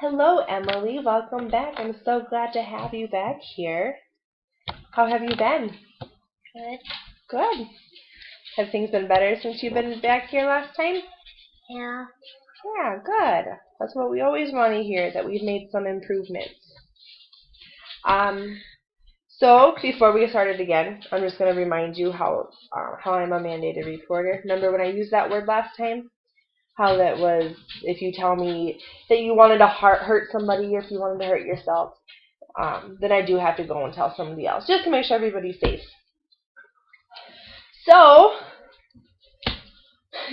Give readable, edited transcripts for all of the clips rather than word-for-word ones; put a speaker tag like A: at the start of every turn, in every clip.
A: Hello, Emily. Welcome back. I'm so glad to have you back here. How have you been?
B: Good.
A: Good. Have things been better since you've been back here last time?
B: Yeah.
A: Yeah, good. That's what we always want to hear, that we've made some improvements. So before we get started again, I'm just going to remind you how I'm a mandated reporter. Remember when I used that word last time? How that was, if you tell me that you wanted to hurt somebody or if you wanted to hurt yourself, then I do have to go and tell somebody else, just to make sure everybody's safe. So,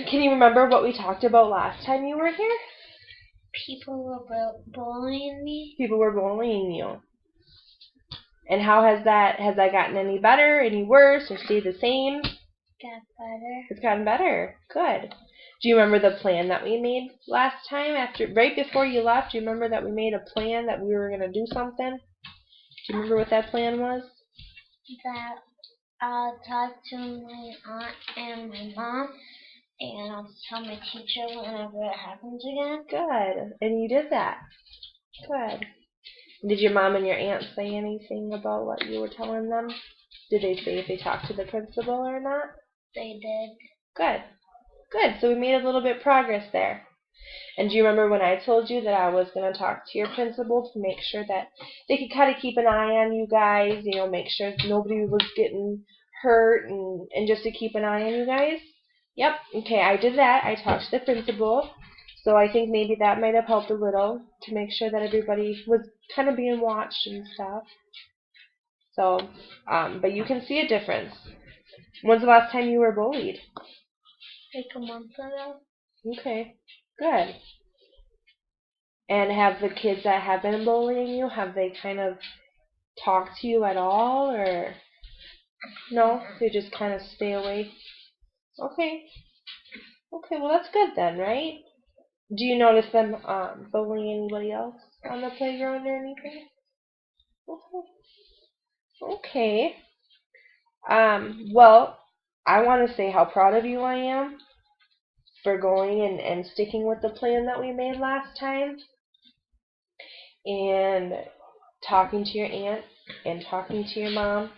A: can you remember what we talked about last time you were here?
B: People were bullying me.
A: People were bullying you. And how has that gotten any better, any worse, or stayed the same?
B: Got better.
A: It's gotten better. Good. Do you remember the plan that we made last time? Right before you left, do you remember that we made a plan that we were going to do something? Do you remember what that plan was?
B: That I'll talk to my aunt and my mom, and I'll tell my teacher whenever it happens again.
A: Good. And you did that. Good. Did your mom and your aunt say anything about what you were telling them? Did they say if they talked to the principal or not?
B: They did.
A: Good. Good. So we made a little bit of progress there. And do you remember when I told you that I was going to talk to your principal to make sure that they could kind of keep an eye on you guys, make sure nobody was getting hurt and just to keep an eye on you guys? Yep. Okay, I did that. I talked to the principal. So I think maybe that might have helped a little to make sure that everybody was kind of being watched and stuff. So, but you can see a difference. When's the last time you were bullied?
B: Like a month ago.
A: Okay, good. And have the kids that have been bullying you, have they kind of talked to you at all, or no? They just kind of stay away? Okay. Okay, well that's good then, right? Do you notice them bullying anybody else on the playground or anything? Okay. Well, I want to say how proud of you I am for going and sticking with the plan that we made last time and talking to your aunt and talking to your mom.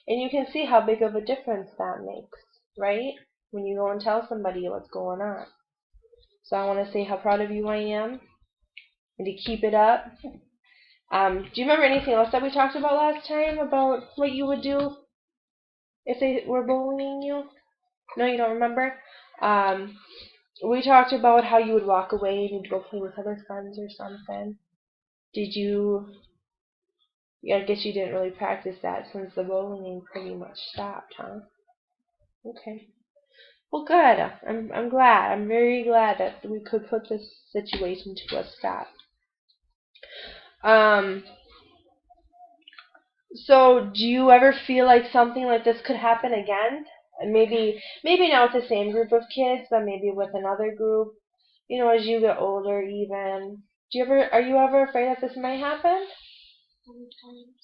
A: And you can see how big of a difference that makes, right? When you go and tell somebody what's going on. So I want to say how proud of you I am and to keep it up. Do you remember anything else that we talked about last time about what you would do if they were bullying you? No, you don't remember? We talked about how you would walk away and you'd go play with other friends or something. Did you? Yeah, I guess you didn't really practice that since the bullying pretty much stopped, huh? Okay. Well, good. I'm glad. I'm very glad that we could put this situation to a stop. So do you ever feel like something like this could happen again? And maybe not with the same group of kids, but maybe with another group. As you get older, even. Are you ever afraid that this might happen?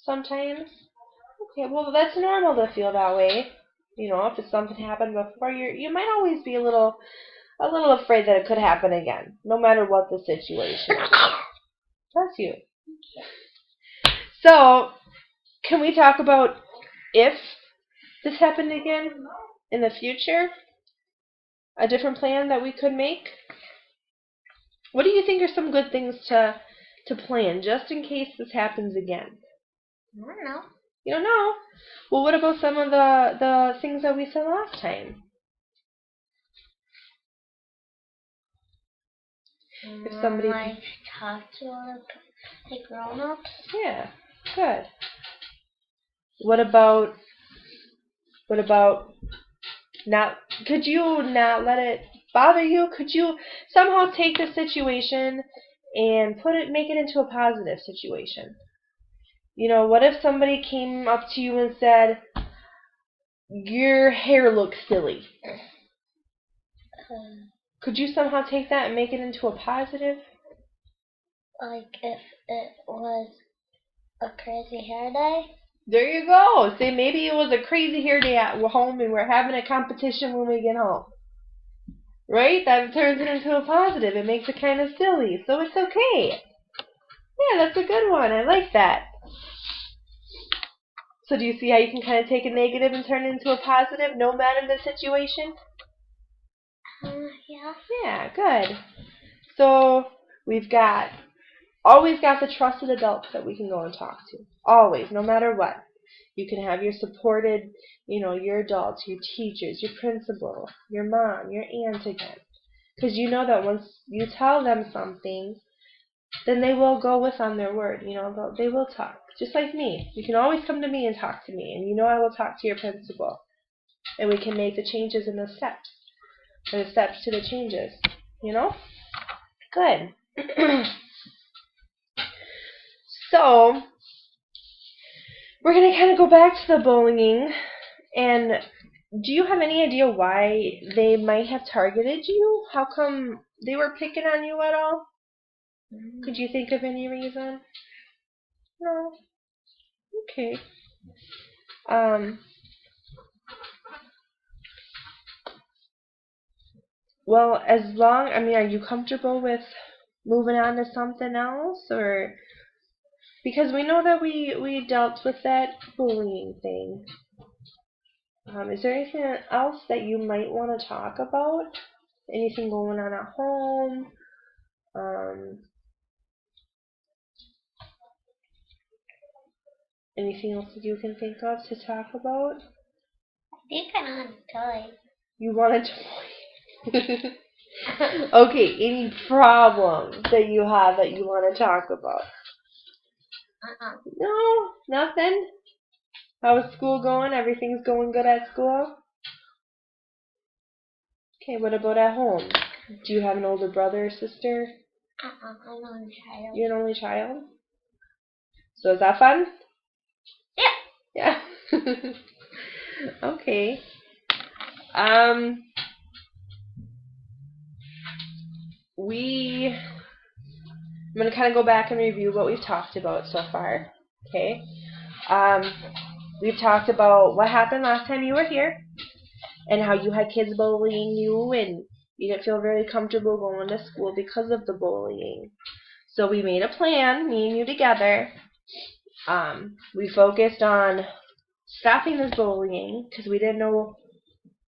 A: Sometimes. Okay, well that's normal to feel that way. If it's something happened before, you might always be a little afraid that it could happen again, no matter what the situation is. Bless you. So, can we talk about if this happened again in the future? A different plan that we could make? What do you think are some good things to plan just in case this happens again?
B: I don't know.
A: You don't know? Well, what about some of the things that we said last time? If somebody
B: like talk to the grown-ups.
A: Yeah, good. What about not? Could you not let it bother you? Could you somehow take the situation and make it into a positive situation? What if somebody came up to you and said, "Your hair looks silly"? Could you somehow take that and make it into a positive?
B: Like if it was a crazy hair day?
A: There you go. Say maybe it was a crazy hair day at home and we're having a competition when we get home. Right? That turns it into a positive. It makes it kind of silly. So it's okay. Yeah, that's a good one. I like that. So do you see how you can kind of take a negative and turn it into a positive, no matter the situation?
B: Yeah.
A: Yeah, good. So we've always got the trusted adults that we can go and talk to. Always, no matter what. You can have your supported, your adults, your teachers, your principal, your mom, your aunt again. Because you know that once you tell them something, then they will go with on their word. They will talk. Just like me. You can always come to me and talk to me. And I will talk to your principal. And we can make the changes in the steps. Or the steps to the changes. Good. So, we're going to kind of go back to the bullying. And do you have any idea why they might have targeted you? How come they were picking on you at all? Could you think of any reason? No. Okay. Well, are you comfortable with moving on to something else, or because we know that we dealt with that bullying thing. Is there anything else that you might want to talk about? Anything going on at home? Anything else that you can think of to talk about?
B: I think I want a toy.
A: You want a toy? Okay, any problems that you have that you want to talk about? No, nothing? How is school going? Everything's going good at school? Okay, what about at home? Do you have an older brother or sister?
B: I'm an only child.
A: You're an only child? So is that fun?
B: Yeah.
A: Yeah. Okay. I'm going to kind of go back and review what we've talked about so far. Okay. We've talked about what happened last time you were here and how you had kids bullying you and you didn't feel very comfortable going to school because of the bullying. So we made a plan, me and you together. We focused on stopping this bullying because we didn't know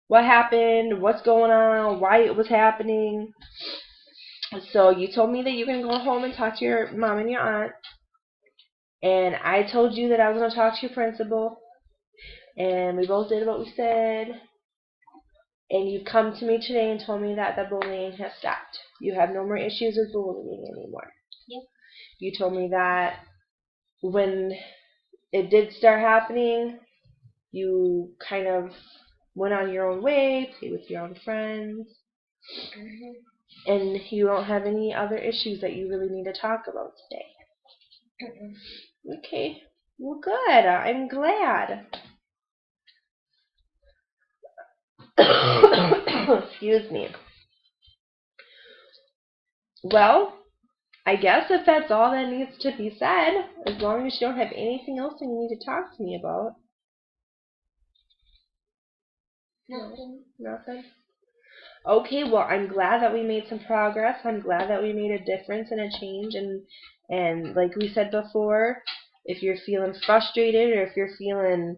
A: what happened, what's going on, why it was happening. So you told me that you can go home and talk to your mom and your aunt. And I told you that I was going to talk to your principal. And we both did what we said. And you've come to me today and told me that the bullying has stopped. You have no more issues with bullying anymore.
B: Yep.
A: You told me that when it did start happening, you kind of went on your own way, played with your own friends. And you don't have any other issues that you really need to talk about today. Okay. Well, good. I'm glad. Excuse me. Well, I guess if that's all that needs to be said, as long as you don't have anything else that you need to talk to me about.
B: Nothing.
A: Nothing? Okay, well, I'm glad that we made some progress. I'm glad that we made a difference and a change. And like we said before, if you're feeling frustrated or if you're feeling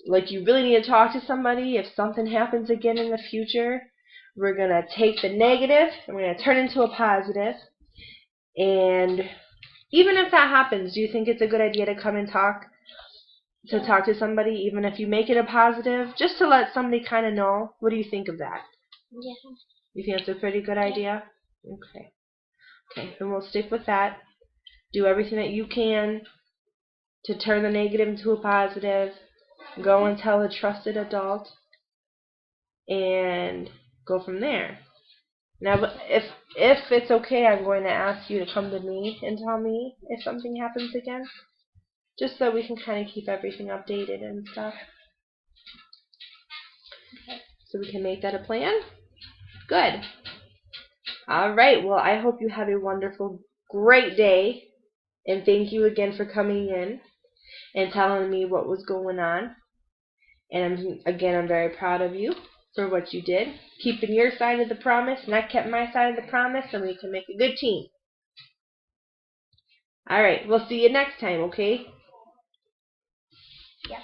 A: like you really need to talk to somebody, if something happens again in the future, we're going to take the negative and we're going to turn it into a positive. And even if that happens, do you think it's a good idea to come and talk to somebody, even if you make it a positive, just to let somebody kind of know? What do you think of that?
B: Yeah.
A: You think it's a pretty good idea? Okay. Okay, then we'll stick with that. Do everything that you can to turn the negative into a positive. Go and tell a trusted adult. And go from there. Now, if it's okay, I'm going to ask you to come to me and tell me if something happens again. Just so we can kind of keep everything updated and stuff.
B: Okay.
A: So we can make that a plan? Good. Alright, well, I hope you have a wonderful, great day. And thank you again for coming in and telling me what was going on. And I'm very proud of you for what you did. Keeping your side of the promise, and I kept my side of the promise, and we can make a good team. All right, we'll see you next time, okay?
B: Yep.